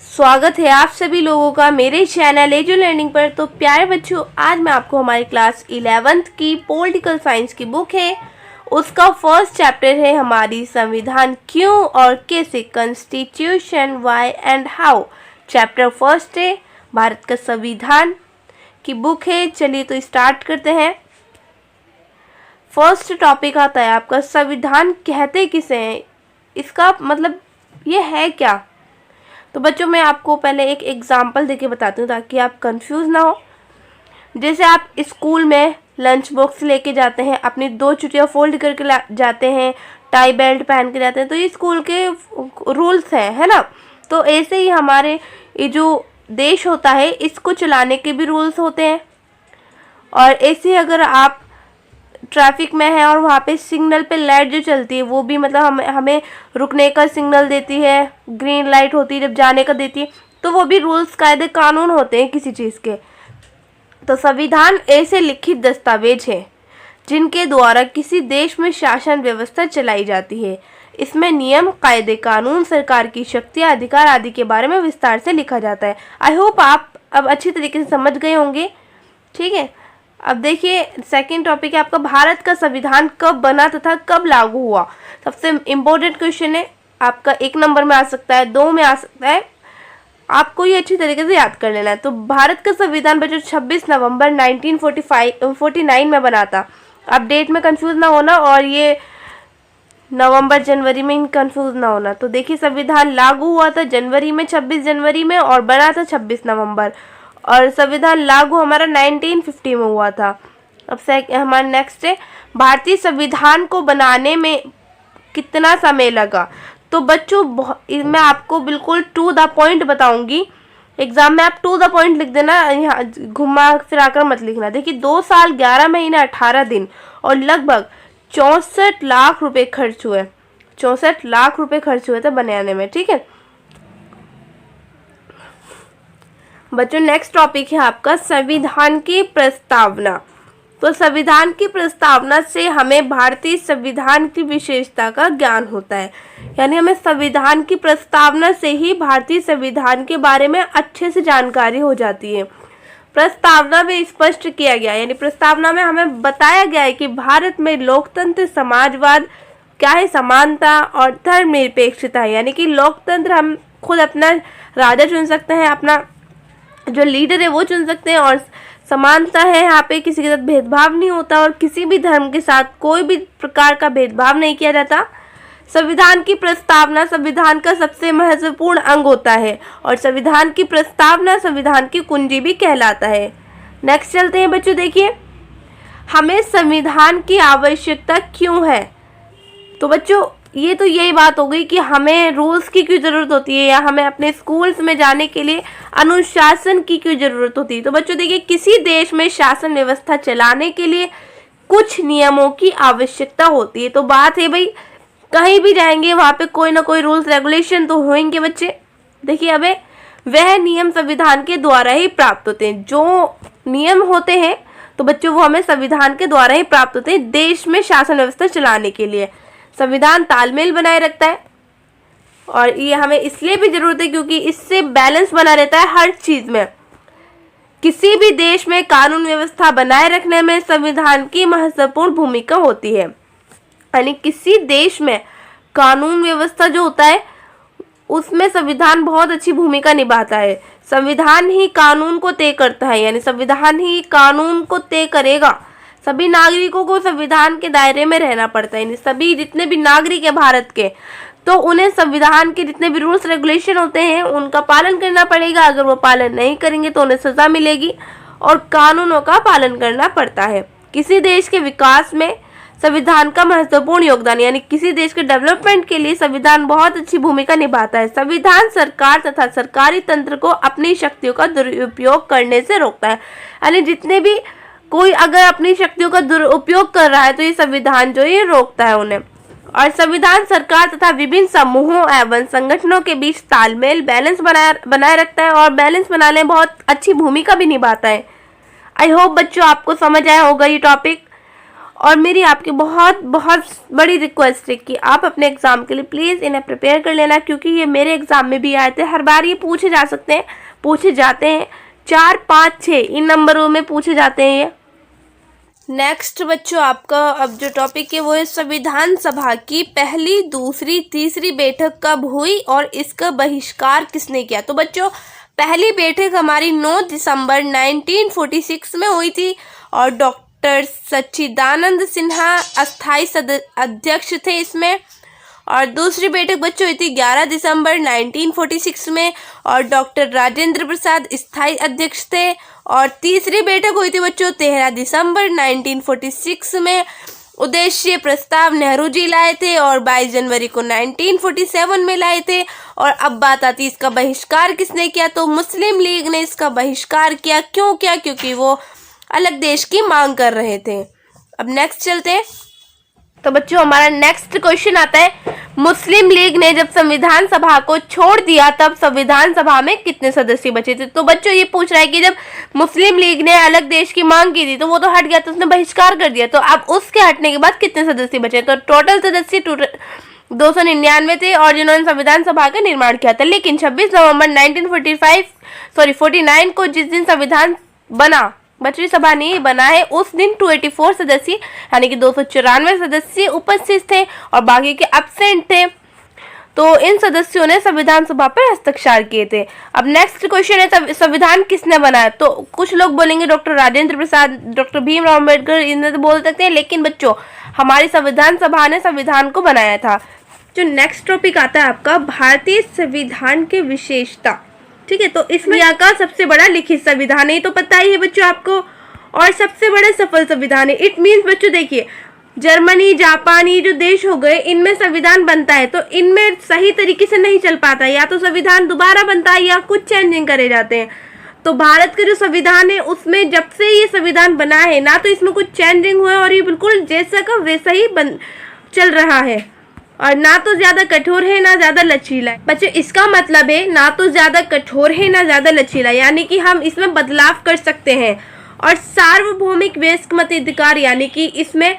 स्वागत है आप सभी लोगों का मेरे चैनल एजू लर्निंग पर। तो प्यारे बच्चों, आज मैं आपको हमारी क्लास 11th की पॉलिटिकल साइंस की बुक है, उसका फर्स्ट चैप्टर है हमारी संविधान क्यों और कैसे, constitution why and how. Chapter first है भारत का संविधान की बुक है। चलिए तो स्टार्ट करते हैं। फर्स्ट टॉपिक आता है आपका संविधान कहते किसे हैं, इसका मतलब ये है क्या। तो बच्चों मैं आपको पहले एक एग्जांपल देके बताती हूँ ताकि आप कंफ्यूज ना हो। जैसे आप स्कूल में लंच बॉक्स लेके जाते हैं, अपनी 2 चुटियाँ फोल्ड करके जाते हैं, टाई बेल्ट पहन के जाते हैं, तो ये स्कूल के रूल्स हैं, है ना। तो ऐसे ही हमारे ये जो देश होता है इसको चलाने के भी रूल्स होते हैं। और ऐसे अगर आप ट्रैफिक में है और वहाँ पे सिग्नल पे लाइट जो चलती है वो भी मतलब हमें रुकने का सिग्नल देती है, ग्रीन लाइट होती है जब जाने का देती है, तो वो भी रूल्स कायदे कानून होते हैं किसी चीज़ के। तो संविधान ऐसे लिखित दस्तावेज है जिनके द्वारा किसी देश में शासन व्यवस्था चलाई जाती है। इसमें नियम, कायदे, कानून, सरकार की शक्तियाँ, अधिकार आदि के बारे में विस्तार से लिखा जाता है। आई होप आप अब अच्छी तरीके से समझ गए होंगे, ठीक है। अब देखिए सेकंड टॉपिक है आपका भारत का संविधान कब बना तथा कब लागू हुआ। सबसे इम्पोर्टेंट क्वेश्चन है आपका, 1 नंबर में आ सकता है, 2 में आ सकता है, आपको ये अच्छी तरीके से याद कर लेना है। तो भारत का संविधान बच्चों 26 नवंबर 1949 में बना था। अब डेट में कंफ्यूज ना होना और ये नवंबर जनवरी में कंफ्यूज ना होना। तो देखिए संविधान लागू हुआ था जनवरी में, 26 जनवरी में, और बना था 26 नवंबर। और संविधान लागू हमारा 1950 में हुआ था। अब हमारा नेक्स्ट है भारतीय संविधान को बनाने में कितना समय लगा। तो बच्चों मैं आपको बिल्कुल टू द पॉइंट बताऊंगी। एग्जाम में आप टू द पॉइंट लिख देना, यहाँ घुमा फिरा कर मत लिखना। देखिए 2 साल 11 महीने 18 दिन और लगभग 64 लाख रुपए खर्च हुए। 64 लाख रुपए खर्च हुए थे बनाने में, ठीक है बच्चों। नेक्स्ट टॉपिक है आपका संविधान की प्रस्तावना। तो संविधान की प्रस्तावना से हमें भारतीय संविधान की विशेषता का ज्ञान होता है, यानी हमें संविधान की प्रस्तावना से ही भारतीय संविधान के बारे में अच्छे से जानकारी हो जाती है। प्रस्तावना में स्पष्ट किया गया, यानी प्रस्तावना में हमें बताया गया है कि भारत में लोकतंत्र, समाजवाद क्या है, समानता और धर्मनिरपेक्षता है। यानी कि लोकतंत्र हम खुद अपना राजा चुन सकते हैं, अपना जो लीडर है वो चुन सकते हैं, और समानता है, यहाँ पे किसी के साथ भेदभाव नहीं होता और किसी भी धर्म के साथ कोई भी प्रकार का भेदभाव नहीं किया जाता। संविधान की प्रस्तावना संविधान का सबसे महत्वपूर्ण अंग होता है और संविधान की प्रस्तावना संविधान की कुंजी भी कहलाता है। नेक्स्ट चलते हैं बच्चों। देखिए हमें संविधान की आवश्यकता क्यों है। तो बच्चों ये तो यही बात हो गई कि हमें रूल्स की क्यों ज़रूरत होती है, या हमें अपने स्कूल्स में जाने के लिए अनुशासन की क्यों ज़रूरत होती है। तो बच्चों देखिए किसी देश में शासन व्यवस्था चलाने के लिए कुछ नियमों की आवश्यकता होती है। तो बात है भाई, कहीं भी जाएंगे वहाँ पे कोई ना कोई रूल्स रेगुलेशन तो होंगे बच्चे। देखिए अबे वह नियम संविधान के द्वारा ही प्राप्त होते हैं। जो नियम होते हैं तो बच्चों वो हमें संविधान के द्वारा ही प्राप्त होते हैं देश में शासन व्यवस्था चलाने के लिए। संविधान तालमेल बनाए रखता है और ये हमें इसलिए भी जरूरत है क्योंकि इससे बैलेंस बना रहता है हर चीज में। किसी भी देश में कानून व्यवस्था बनाए रखने में संविधान की महत्वपूर्ण भूमिका होती है। यानी किसी देश में कानून व्यवस्था जो होता है उसमें संविधान बहुत अच्छी भूमिका निभाता है। संविधान ही कानून को तय करता है, यानी संविधान ही कानून को तय करेगा। सभी नागरिकों को संविधान के दायरे में रहना पड़ता है, यानी सभी जितने भी नागरिक है भारत के, तो उन्हें संविधान के जितने भी रूल्स रेगुलेशन होते हैं उनका पालन करना पड़ेगा। अगर वो पालन नहीं करेंगे तो उन्हें सजा मिलेगी और कानूनों का पालन करना पड़ता है। किसी देश के विकास में संविधान का महत्वपूर्ण योगदान, यानी किसी देश के डेवलपमेंट के लिए संविधान बहुत अच्छी भूमिका निभाता है। संविधान सरकार तथा सरकारी तंत्र को अपनी शक्तियों का दुरुपयोग करने से रोकता है। यानी जितने भी कोई अगर अपनी शक्तियों का दुरुपयोग कर रहा है तो ये संविधान जो ये रोकता है उन्हें। और संविधान सरकार तथा विभिन्न समूहों एवं संगठनों के बीच तालमेल बैलेंस बनाए रखता है और बैलेंस बनाने में बहुत अच्छी भूमिका भी निभाता है। आई होप बच्चों आपको समझ आया होगा ये टॉपिक। और मेरी आपकी बहुत बहुत बड़ी रिक्वेस्ट है कि आप अपने एग्ज़ाम के लिए प्लीज़ इन्हें प्रिपेयर कर लेना, क्योंकि ये मेरे एग्ज़ाम में भी आए थे। हर बार ये पूछे जाते हैं 4, 5, 6 इन नंबरों में पूछे जाते हैं ये। नेक्स्ट बच्चों, आपका अब जो टॉपिक है वो है संविधान सभा की पहली, दूसरी, तीसरी बैठक कब हुई और इसका बहिष्कार किसने किया। तो बच्चों, पहली बैठक हमारी 9 दिसंबर 1946 में हुई थी और डॉक्टर सच्चिदानंद सिन्हा अस्थाई अध्यक्ष थे इसमें। और दूसरी बैठक बच्चों हुई थी 11 दिसंबर 1946 में और डॉक्टर राजेंद्र प्रसाद स्थायी अध्यक्ष थे। और तीसरी बैठक हुई थी बच्चों 13 दिसंबर 1946 में। उद्देश्य प्रस्ताव नेहरू जी लाए थे और 22 जनवरी को 1947 में लाए थे। और अब बात आती है इसका बहिष्कार किसने किया। तो मुस्लिम लीग ने इसका बहिष्कार किया। क्यों किया? क्योंकि वो अलग देश की मांग कर रहे थे। अब नेक्स्ट चलते हैं। तो बच्चों, हमारा नेक्स्ट क्वेश्चन आता है, मुस्लिम लीग ने जब संविधान सभा को छोड़ दिया तब संविधान सभा में कितने सदस्य बचे थे। तो बच्चों, ये पूछ रहा है कि जब मुस्लिम लीग ने अलग देश की मांग की थी तो वो तो हट गया, तो उसने बहिष्कार कर दिया, तो अब उसके हटने के बाद कितने सदस्य बचे। तो टोटल सदस्य 299 थे और जिन्होंने संविधान सभा का निर्माण किया था। लेकिन 26 नवंबर 1949 को जिस दिन संविधान बना, बच्चों सभा नहीं बना है, उस दिन 284 सदस्य यानी कि 294 सदस्य उपस्थित थे और बाकी के एब्सेंट थे। तो इन सदस्यों ने संविधान सभा पर हस्ताक्षर किए थे। अब नेक्स्ट क्वेश्चन है, संविधान किसने बनाया। तो कुछ लोग बोलेंगे डॉक्टर राजेंद्र प्रसाद, डॉक्टर भीमराव अम्बेडकर, इन्हें तो बोल सकते हैं, लेकिन बच्चों हमारी संविधान सभा ने संविधान को बनाया था। जो नेक्स्ट टॉपिक आता है आपका, भारतीय संविधान की विशेषता। ठीक है, तो इसमें यहाँ का सबसे बड़ा लिखित संविधान है, तो पता ही है बच्चों आपको, और सबसे बड़ा सफल संविधान है। इट मीन्स बच्चों देखिए, जर्मनी, जापान, ये जो देश हो गए, इनमें संविधान बनता है तो इनमें सही तरीके से नहीं चल पाता, या तो संविधान दोबारा बनता है या कुछ चेंजिंग करे जाते हैं। तो भारत का जो संविधान है उसमें जब से ये संविधान बना है ना तो इसमें कुछ चेंजिंग हुआ है और ये बिल्कुल जैसा का वैसा ही चल रहा है, और ना तो ज्यादा कठोर है ना ज्यादा लचीला है। बच्चों, इसका मतलब है ना तो ज्यादा कठोर है ना ज्यादा लचीला, यानी कि हम इसमें बदलाव कर सकते हैं। और सार्वभौमिक वयस्क मताधिकार, यानी कि इसमें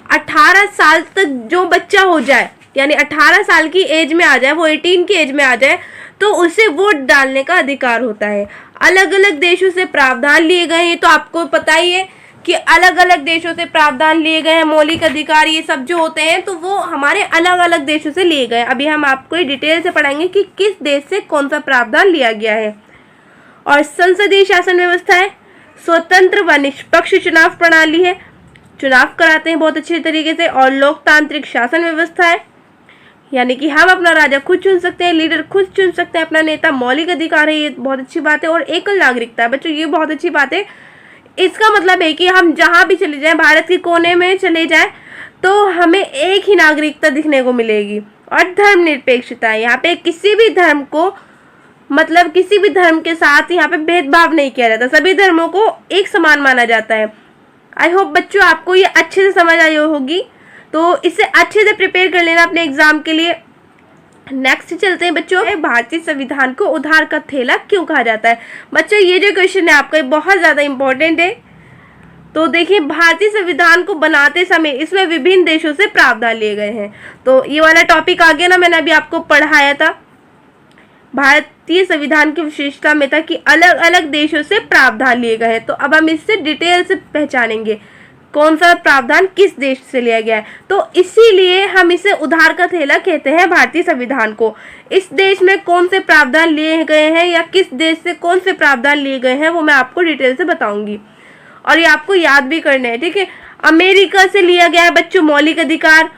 18 साल तक जो बच्चा हो जाए, यानी 18 साल की एज में आ जाए, वो 18 की एज में आ जाए, तो उसे वोट डालने का अधिकार होता है। अलग अलग देशों से प्रावधान लिए गए हैं, तो आपको पता ही है कि अलग अलग देशों से प्रावधान लिए गए हैं। मौलिक अधिकार ये सब जो होते हैं तो वो हमारे अलग अलग देशों से लिए गए। अभी हम आपको डिटेल से पढ़ाएंगे कि किस देश से कौन सा प्रावधान लिया गया है। और संसदीय शासन व्यवस्था है, स्वतंत्र व निष्पक्ष चुनाव प्रणाली है, चुनाव कराते हैं बहुत अच्छे तरीके से, और लोकतांत्रिक शासन व्यवस्था है, यानी कि हम अपना राजा खुद चुन सकते हैं, लीडर खुद चुन सकते हैं अपना नेता, मौलिक अधिकार है, ये बहुत अच्छी बात है। और एकल नागरिकता है बच्चों, ये बहुत अच्छी बात है। इसका मतलब है कि हम जहाँ भी चले जाएं, भारत के कोने में चले जाएं, तो हमें एक ही नागरिकता दिखने को मिलेगी। और धर्मनिरपेक्षता है, यहाँ पे किसी भी धर्म को, मतलब किसी भी धर्म के साथ यहाँ पे भेदभाव नहीं किया जाता, सभी धर्मों को एक समान माना जाता है। आई होप बच्चों आपको ये अच्छे से समझ आई होगी, तो इसे अच्छे से प्रिपेयर कर लेना अपने एग्जाम के लिए। नेक्स्ट चलते हैं बच्चों, भारतीय संविधान को उधार का थैला क्यों कहा जाता है। बच्चों, ये जो क्वेश्चन है आपका बहुत ज़्यादा इंपॉर्टेंट है। तो देखिए, भारतीय संविधान को बनाते समय इसमें विभिन्न देशों से प्रावधान लिए गए हैं। तो ये वाला टॉपिक आ गया ना, मैंने अभी आपको पढ़ाया था, भारतीय संविधान की विशेषता में था कि अलग अलग देशों से प्रावधान लिए गए हैं। तो अब हम इससे डिटेल से पहचानेंगे कौन सा प्रावधान किस देश से लिया गया है। तो इसीलिए हम इसे उधार का थैला कहते हैं भारतीय संविधान को। इस देश में कौन से प्रावधान लिए गए हैं या किस देश से कौन से प्रावधान लिए गए हैं वो मैं आपको डिटेल से बताऊंगी, और ये आपको याद भी करना है। ठीक है, अमेरिका से लिया गया है बच्चों मौलिक अधिकार,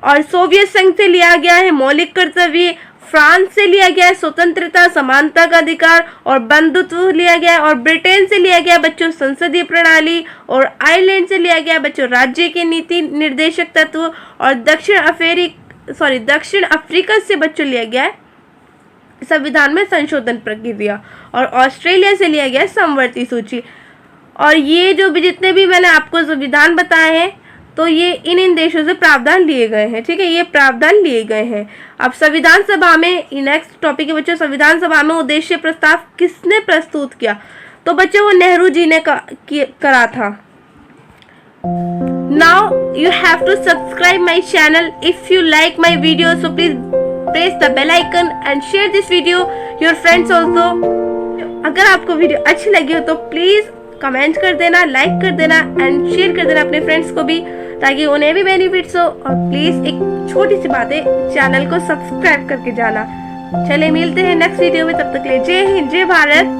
और सोवियत संघ से लिया गया है मौलिक कर्तव्य, फ्रांस से लिया गया है स्वतंत्रता समानता का अधिकार और बंधुत्व लिया गया है, और ब्रिटेन से लिया गया बच्चों संसदीय प्रणाली, और आयरलैंड से लिया गया बच्चों राज्य के नीति निर्देशक तत्व, और दक्षिण अफ्रीका से बच्चों लिया गया है संविधान में संशोधन प्रक्रिया, और ऑस्ट्रेलिया से लिया गया है समवर्ती सूची। और ये जो भी जितने भी मैंने आपको संविधान बताए हैं तो ये इन देशों से प्रावधान लिए गए हैं। ठीक है, ये प्रावधान लिए गए हैं। अब संविधान सभा में नेक्स्ट टॉपिक है बच्चों, संविधान सभा में उद्देश्य प्रस्ताव किसने प्रस्तुत किया। तो बच्चों वो नेहरू जी ने करा था। Now you have to subscribe my channel. If you like my video, so please press the bell icon and share this video your friends also. अगर आपको वीडियो अच्छी लगी हो तो प्लीज कमेंट कर देना, लाइक कर देना एंड शेयर कर देना अपने फ्रेंड्स को भी, ताकि उन्हें भी बेनिफिट्स हो। और प्लीज एक छोटी सी बात है, चैनल को सब्सक्राइब करके जाना। चले मिलते हैं नेक्स्ट वीडियो में, तब तक के लिए जय हिंद, जय भारत।